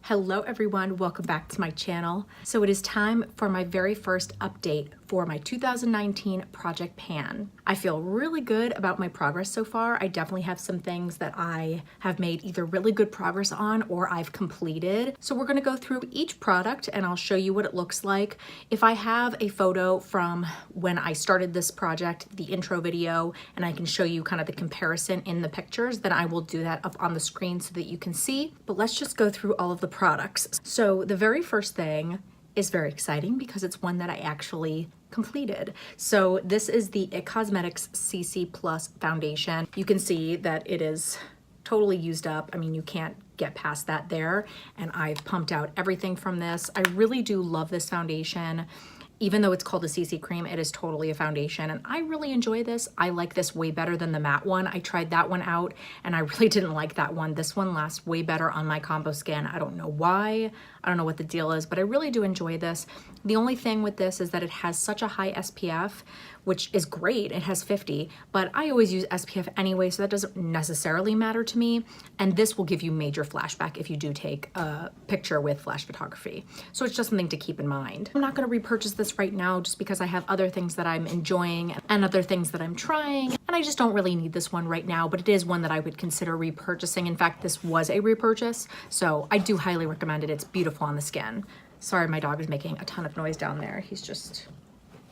Hello everyone, welcome back to my channel. So it is time for my very first update for my 2019 Project Pan. I feel really good about my progress so far. I definitely have some things that I have made either really good progress on or I've completed. So we're gonna go through each product and I'll show you what it looks like. If I have a photo from when I started this project, the intro video, and I can show you kind of the comparison in the pictures, then I will do that up on the screen so that you can see. But let's just go through all of the products. So the very first thing is very exciting because it's one that I actually completed. So this is the IT Cosmetics CC Plus foundation. You can see that it is totally used up. I mean, you can't get past that there. And I've pumped out everything from this. I really do love this foundation. Even though it's called a CC cream, it is totally a foundation and I really enjoy this. I like this way better than the matte one. I tried that one out and I really didn't like that one. This one lasts way better on my combo skin. I don't know why. I don't know what the deal is, but I really do enjoy this. The only thing with this is that it has such a high SPF, which is great. It has 50, but I always use SPF anyway, so that doesn't necessarily matter to me. And this will give you major flashback if you do take a picture with flash photography. So it's just something to keep in mind. I'm not gonna repurchase this right now just because I have other things that I'm enjoying and other things that I'm trying. And I just don't really need this one right now, but it is one that I would consider repurchasing. In fact, this was a repurchase, so I do highly recommend it. It's beautiful on the skin. Sorry, my dog is making a ton of noise down there. He's just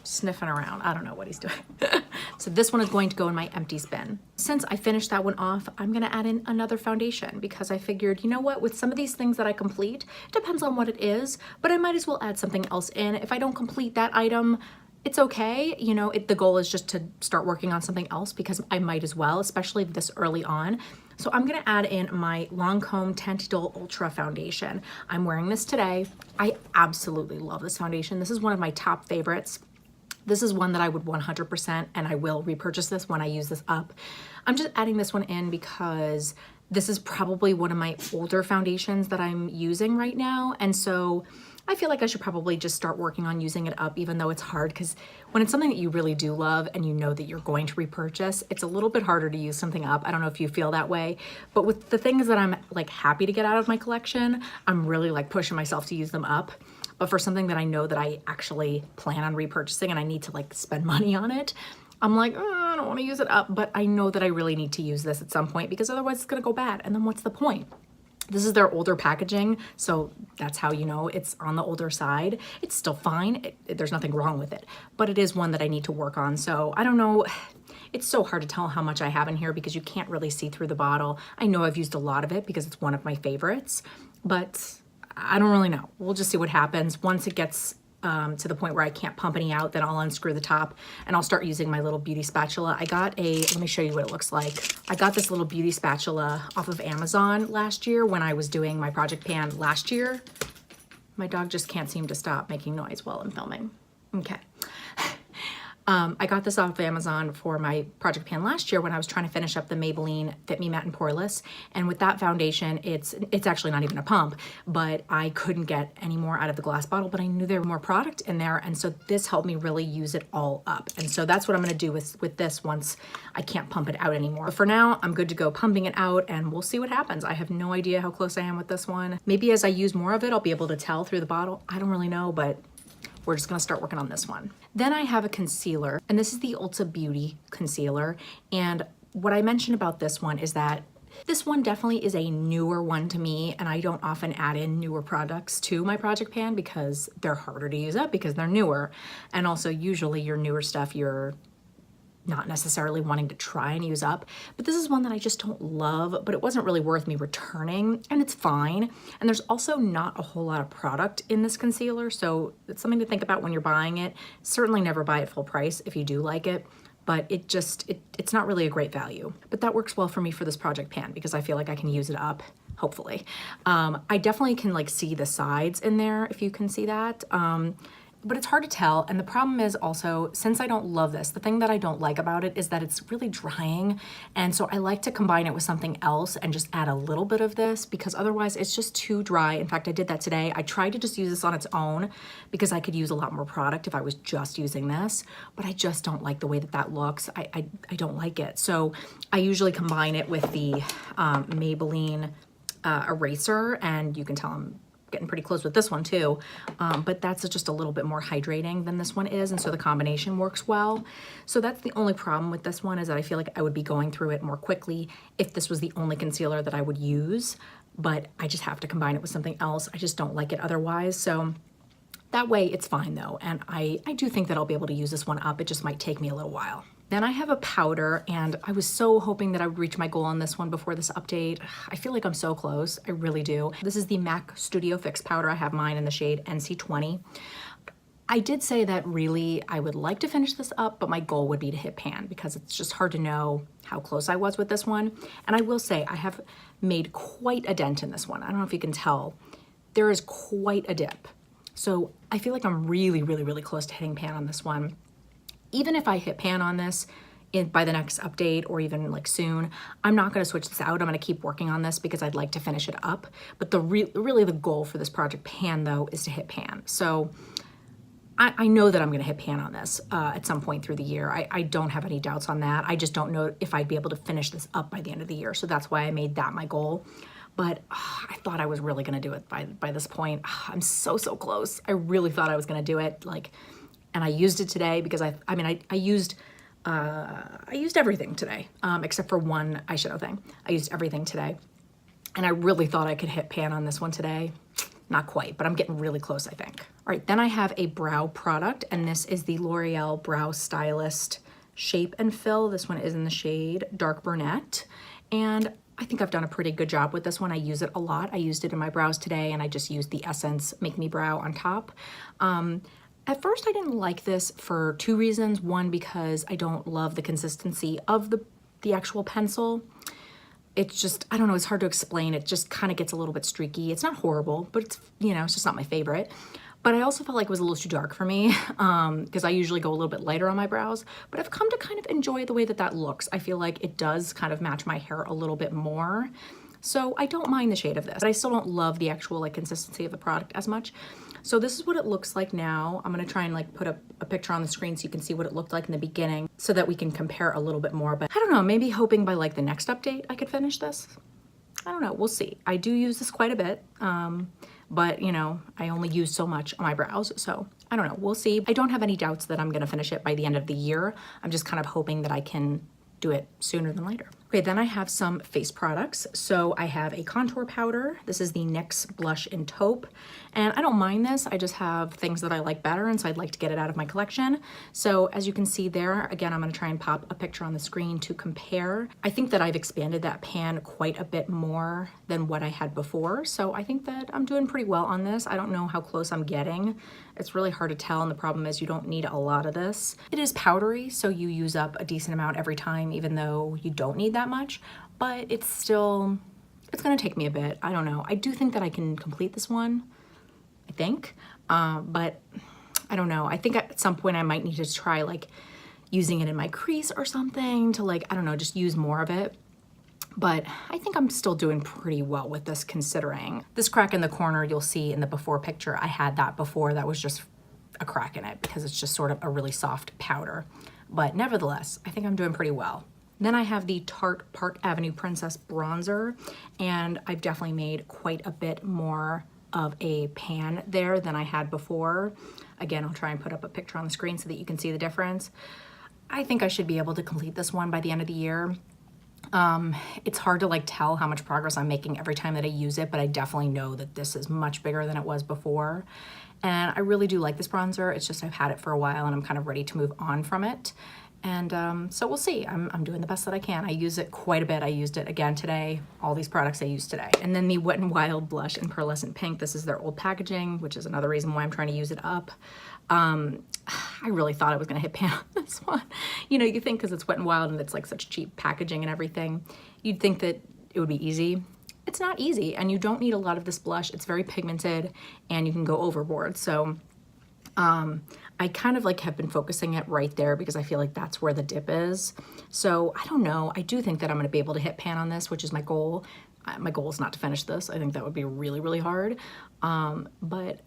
sniffing around. I don't know what he's doing. So this one is going to go in my empties bin. Since I finished that one off, I'm gonna add in another foundation because I figured, you know what, with some of these things that I complete, it depends on what it is, but I might as well add something else in. If I don't complete that item, it's okay. You know, the goal is just to start working on something else because I might as well, especially this early on. So I'm gonna add in my Lancome Teint Idole Ultra foundation. I'm wearing this today. I absolutely love this foundation. This is one of my top favorites. This is one that I would 100%, and I will repurchase this when I use this up. I'm just adding this one in because this is probably one of my older foundations that I'm using right now. And so I feel like I should probably just start working on using it up, even though it's hard, because when it's something that you really do love and you know that you're going to repurchase, it's a little bit harder to use something up. I don't know if you feel that way, but with the things that I'm like happy to get out of my collection, I'm really like pushing myself to use them up. But for something that I know that I actually plan on repurchasing and I need to like spend money on it, I'm like, I don't want to use it up, but I know that I really need to use this at some point because otherwise it's gonna go bad. And then what's the point? This is their older packaging, so that's how you know it's on the older side. It's still fine, there's nothing wrong with it, but it is one that I need to work on. So I don't know, it's so hard to tell how much I have in here because you can't really see through the bottle. I know I've used a lot of it because it's one of my favorites, but I don't really know. We'll just see what happens. Once it gets to the point where I can't pump any out, then I'll unscrew the top and I'll start using my little beauty spatula. I got let me show you what it looks like. I got this little beauty spatula off of Amazon last year when I was doing my Project Pan last year. My dog just can't seem to stop making noise while I'm filming. Okay. I got this off of Amazon for my Project Pan last year when I was trying to finish up the Maybelline Fit Me Matte and Poreless. And with that foundation, it's actually not even a pump, but I couldn't get any more out of the glass bottle, but I knew there were more product in there. And so this helped me really use it all up. And so that's what I'm gonna do with this once I can't pump it out anymore. But for now, I'm good to go pumping it out and we'll see what happens. I have no idea how close I am with this one. Maybe as I use more of it, I'll be able to tell through the bottle. I don't really know, but we're just gonna start working on this one. Then I have a concealer, and this is the Ulta Beauty concealer. And what I mentioned about this one is that this one definitely is a newer one to me, and I don't often add in newer products to my Project Pan because they're harder to use up because they're newer. And also usually your newer stuff, you're not necessarily wanting to try and use up, but this is one that I just don't love, but it wasn't really worth me returning, and it's fine. And there's also not a whole lot of product in this concealer, so it's something to think about when you're buying it. Certainly never buy it full price if you do like it, but it's not really a great value. But that works well for me for this Project Pan because I feel like I can use it up, hopefully. I definitely can like see the sides in there, if you can see that. But it's hard to tell. And the problem is also, since I don't love this, the thing that I don't like about it is that it's really drying. And so I like to combine it with something else and just add a little bit of this because otherwise it's just too dry. In fact, I did that today. I tried to just use this on its own because I could use a lot more product if I was just using this, but I just don't like the way that that looks. I don't like it. So I usually combine it with the Maybelline eraser, and you can tell I'm getting pretty close with this one too, but that's just a little bit more hydrating than this one is, and so the combination works well. So that's the only problem with this one, is that I feel like I would be going through it more quickly if this was the only concealer that I would use, but I just have to combine it with something else. I just don't like it otherwise. So that way it's fine though, and I do think that I'll be able to use this one up. It just might take me a little while. Then I have a powder, and I was so hoping that I would reach my goal on this one before this update. I feel like I'm so close, I really do. This is the MAC Studio Fix powder. I have mine in the shade NC20. I did say that really I would like to finish this up, but my goal would be to hit pan, because it's just hard to know how close I was with this one. And I will say I have made quite a dent in this one. I don't know if you can tell. There is quite a dip. So I feel like I'm really, really, really close to hitting pan on this one. Even if I hit pan on this by the next update, or even like soon, I'm not going to switch this out. I'm going to keep working on this because I'd like to finish it up. But really the goal for this project pan though is to hit pan. So I know that I'm going to hit pan on this at some point through the year. I don't have any doubts on that. I just don't know if I'd be able to finish this up by the end of the year. So that's why I made that my goal. But I thought I was really going to do it by this point. I'm so close. I really thought I was going to do it. And I used it today because I used everything today, except for one eyeshadow thing. I used everything today, and I really thought I could hit pan on this one today. Not quite, but I'm getting really close, I think. All right, then I have a brow product, and this is the L'Oreal Brow Stylist Shape and Fill. This one is in the shade Dark Brunette, and I think I've done a pretty good job with this one. I use it a lot. I used it in my brows today, and I just used the Essence Make Me Brow on top. At first, I didn't like this for two reasons. One, because I don't love the consistency of the actual pencil. It's just, I don't know, it's hard to explain. It just kind of gets a little bit streaky. It's not horrible, but it's, it's just not my favorite. But I also felt like it was a little too dark for me because I usually go a little bit lighter on my brows. But I've come to kind of enjoy the way that looks. I feel like it does kind of match my hair a little bit more. So I don't mind the shade of this, but I still don't love the actual consistency of the product as much. So this is what it looks like now. I'm gonna try and put a picture on the screen so you can see what it looked like in the beginning so that we can compare a little bit more. But I don't know, maybe hoping by the next update I could finish this. I don't know, we'll see. I do use this quite a bit, but I only use so much on my brows, so I don't know, we'll see. I don't have any doubts that I'm gonna finish it by the end of the year. I'm just kind of hoping that I can do it sooner than later. Okay, then I have some face products. So I have a contour powder. This is the NYX Blush in Taupe. And I don't mind this, I just have things that I like better, and so I'd like to get it out of my collection. So as you can see there, again, I'm gonna try and pop a picture on the screen to compare. I think that I've expanded that pan quite a bit more than what I had before. So I think that I'm doing pretty well on this. I don't know how close I'm getting. It's really hard to tell, and the problem is you don't need a lot of this. It is powdery, so you use up a decent amount every time, even though you don't need that much, but it's gonna take me a bit. I don't know. I do think that I can complete this one, I think, but I don't know. I think at some point I might need to try using it in my crease or something to I don't know, just use more of it. But I think I'm still doing pretty well with this, considering this crack in the corner you'll see in the before picture. I had that before. That was just a crack in it because it's just sort of a really soft powder. But nevertheless, I think I'm doing pretty well. Then I have the Tarte Park Avenue Princess Bronzer, and I've definitely made quite a bit more of a pan there than I had before. Again, I'll try and put up a picture on the screen so that you can see the difference. I think I should be able to complete this one by the end of the year. It's hard to tell how much progress I'm making every time that I use it, but I definitely know that this is much bigger than it was before. And I really do like this bronzer. It's just I've had it for a while and I'm kind of ready to move on from it. And so we'll see. I'm doing the best that I can. I use it quite a bit. I used it again today. All these products I used today. And then the Wet n Wild blush in Pearlescent Pink. This is their old packaging, which is another reason why I'm trying to use it up. I really thought I was gonna hit pan on this one. You think because it's Wet n Wild and it's such cheap packaging and everything, you'd think that it would be easy. It's not easy, and you don't need a lot of this blush. It's very pigmented and you can go overboard. So I kind of have been focusing it right there because I feel like that's where the dip is. So I don't know. I do think that I'm gonna be able to hit pan on this, which is my goal. My goal is not to finish this. I think that would be really, really hard. But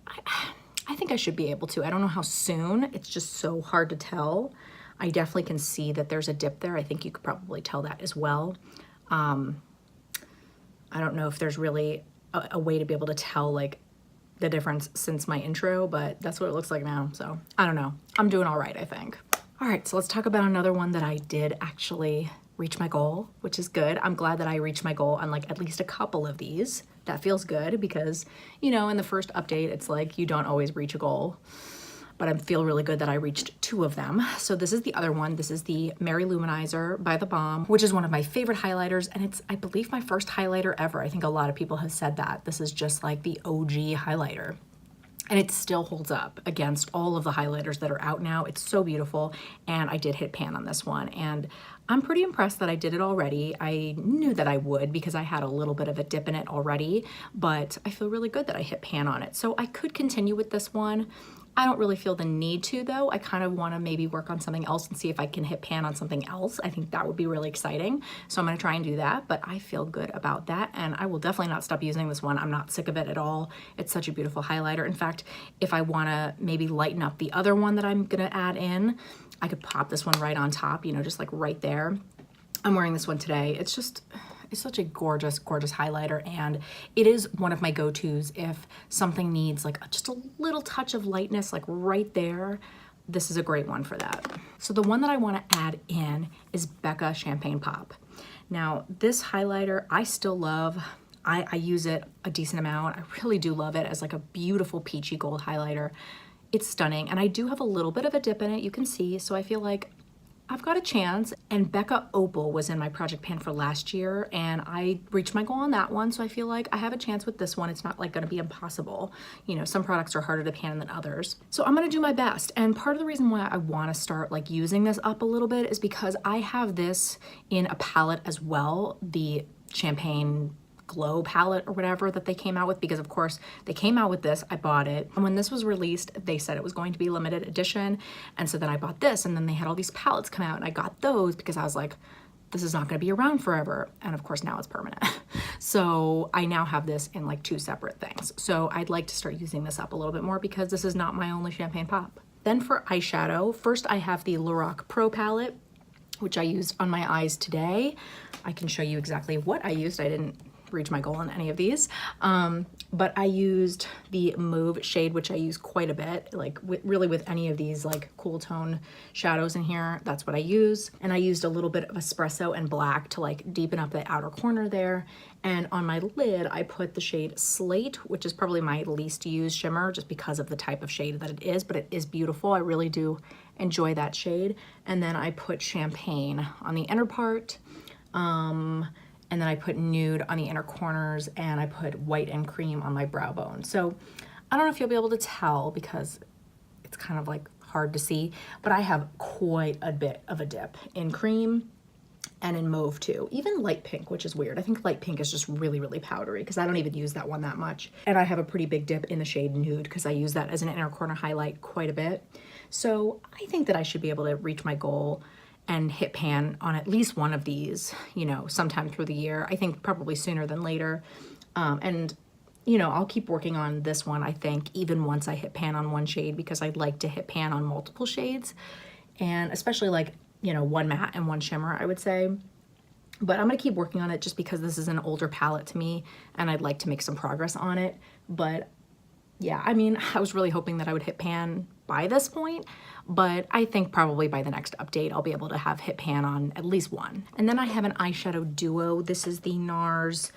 I think I should be able to. I don't know how soon. It's just so hard to tell. I definitely can see that there's a dip there. I think you could probably tell that as well. I I don't know if there's really a way to be able to tell like the difference since my intro, but that's what it looks like now. So I don't know. I'm doing all right, I think. All right, so let's talk about another one that I did actually reach my goal, which is good. I'm glad that I reached my goal on like at least a couple of these. That feels good because, you know, in the first update, it's like you don't always reach a goal, but I feel really good that I reached 2 of them. So this is the other one. This is the Mary Luminizer by The Balm, which is one of my favorite highlighters. And it's, I believe, my first highlighter ever. I think a lot of people have said that. This is just like the OG highlighter. And it still holds up against all of the highlighters that are out now. It's so beautiful. And I did hit pan on this one. And I'm pretty impressed that I did it already. I knew that I would because I had a little bit of a dip in it already, but I feel really good that I hit pan on it. So I could continue with this one. I don't really feel the need to though. I kind of want to maybe work on something else and see if I can hit pan on something else. I think that would be really exciting. So I'm going to try and do that, but I feel good about that. And I will definitely not stop using this one. I'm not sick of it at all. It's such a beautiful highlighter. In fact, if I want to maybe lighten up the other one that I'm going to add in, I could pop this one right on top, you know, just like right there. I'm wearing this one today. It's such a gorgeous, gorgeous highlighter, and it is one of my go-tos if something needs like just a little touch of lightness, like right there. This is a great one for that. So the one that I want to add in is Becca Champagne Pop. Now this highlighter I still love. I use it a decent amount. I really do love it as like a beautiful peachy gold highlighter. It's stunning, and I do have a little bit of a dip in it, you can see, so I feel like I've got a chance. And Becca Opal was in my project pan for last year, and I reached my goal on that one, so I feel like I have a chance with this one. It's not like gonna be impossible. You know, some products are harder to pan than others. So I'm gonna do my best. And part of the reason why I wanna start like using this up a little bit is because I have this in a palette as well, the Champagne Glow palette or whatever that they came out with, because of course they came out with this, I bought it, and when this was released they said it was going to be limited edition, and so then I bought this, and then they had all these palettes come out, and I got those because I was like, this is not going to be around forever, and of course now it's permanent. So I now have this in like 2 separate things, so I'd like to start using this up a little bit more because this is not my only champagne pop. Then for eyeshadow, first I have the Lorac Pro palette, which I used on my eyes today. I can show you exactly what I used. I didn't reach my goal on any of these, but I used the Mauve shade, which I use quite a bit, like really with any of these like cool tone shadows in here, that's what I use. And I used a little bit of espresso and black to like deepen up the outer corner there. And on my lid I put the shade Slate, which is probably my least used shimmer just because of the type of shade that it is, but it is beautiful. I really do enjoy that shade. And then I put Champagne on the inner part, and then I put Nude on the inner corners, and I put White and Cream on my brow bone. So I don't know if you'll be able to tell because it's kind of like hard to see, but I have quite a bit of a dip in cream and in mauve too. Even light pink, which is weird. I think light pink is just really, really powdery because I don't even use that one that much. And I have a pretty big dip in the shade Nude because I use that as an inner corner highlight quite a bit. So I think that I should be able to reach my goal and hit pan on at least one of these, you know, sometime through the year. I think probably sooner than later. And, you know, I'll keep working on this one, I think, even once I hit pan on one shade, because I'd like to hit pan on multiple shades. And especially like, you know, one matte and one shimmer, I would say. But I'm gonna keep working on it just because this is an older palette to me and I'd like to make some progress on it. But yeah, I mean, I was really hoping that I would hit pan by this point, but I think probably by the next update I'll be able to have hit pan on at least one. And then I have an eyeshadow duo. This is the NARS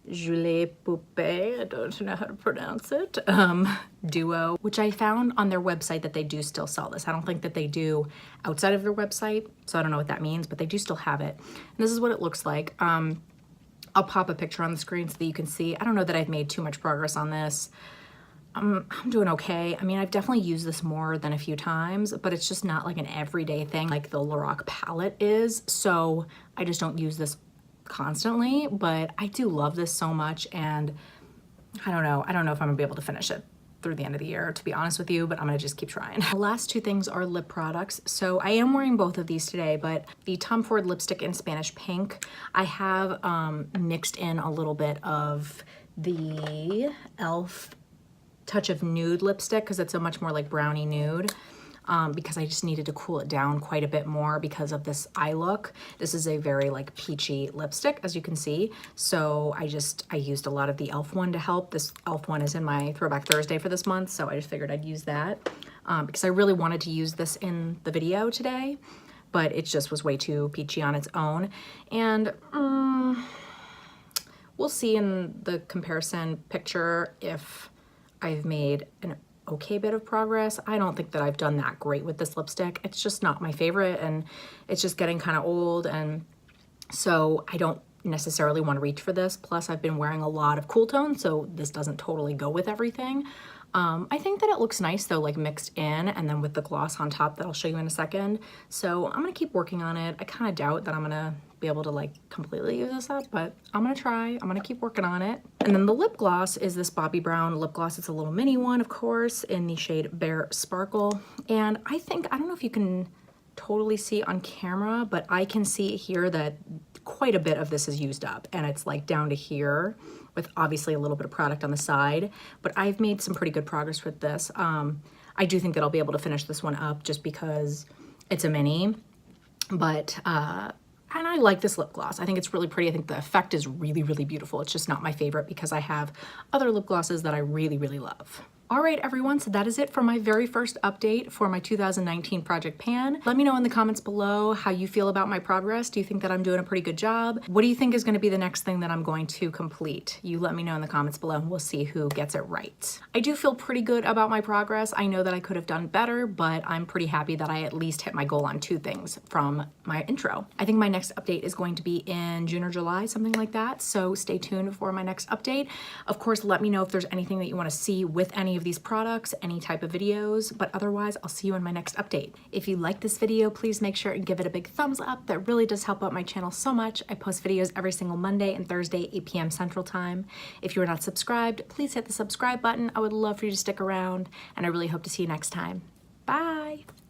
Julie Poupée, I don't know how to pronounce it, duo, which I found on their website that they do still sell this. I don't think that they do outside of their website, so I don't know what that means, but they do still have it. And this is what it looks like. I'll pop a picture on the screen so that you can see. I don't know that I've made too much progress on this. I'm doing okay. I mean, I've definitely used this more than a few times, but it's just not like an everyday thing like the Lorac palette is. So I just don't use this constantly, but I do love this so much, and I don't know if I'm gonna be able to finish it through the end of the year, to be honest with you, but I'm gonna just keep trying. The last 2 things are lip products. So I am wearing both of these today, but the Tom Ford lipstick in Spanish Pink, I have mixed in a little bit of the e.l.f. Touch of Nude lipstick because it's a much more like brownie nude. because I just needed to cool it down quite a bit more because of this eye look. This is a very like peachy lipstick, as you can see. So I used a lot of the e.l.f. one to help. This e.l.f. one is in my Throwback Thursday for this month, so I just figured I'd use that because I really wanted to use this in the video today, but it just was way too peachy on its own. And we'll see in the comparison picture if I've made an okay bit of progress. I don't think that I've done that great with this lipstick. It's just not my favorite, and it's just getting kind of old, and so I don't necessarily want to reach for this. Plus I've been wearing a lot of cool tones, so this doesn't totally go with everything. I think that it looks nice though, like mixed in and then with the gloss on top that I'll show you in a second. So I'm gonna keep working on it. I kind of doubt that I'm gonna be able to like completely use this up, but I'm gonna try. I'm gonna keep working on it. And then the lip gloss is this Bobbi Brown lip gloss. It's a little mini one, of course, in the shade Bare Sparkle. And I don't know if you can totally see on camera, but I can see here that quite a bit of this is used up, and it's like down to here with obviously a little bit of product on the side, but I've made some pretty good progress with this. I do think that I'll be able to finish this one up just because it's a mini, but and I like this lip gloss. I think it's really pretty. I think the effect is really, really beautiful. It's just not my favorite because I have other lip glosses that I really, really love. All right, everyone, so that is it for my very first update for my 2019 Project Pan. Let me know in the comments below how you feel about my progress. Do you think that I'm doing a pretty good job? What do you think is going to be the next thing that I'm going to complete? You let me know in the comments below and we'll see who gets it right. I do feel pretty good about my progress. I know that I could have done better, but I'm pretty happy that I at least hit my goal on 2 things from my intro. I think my next update is going to be in June or July, something like that. So stay tuned for my next update. Of course, let me know if there's anything that you want to see with any of these products, any type of videos, but otherwise I'll see you in my next update. If you like this video, please make sure and give it a big thumbs up. That really does help out my channel so much. I post videos every single Monday and Thursday, 8 p.m. Central Time. If you are not subscribed, please hit the subscribe button. I would love for you to stick around, and I really hope to see you next time. Bye!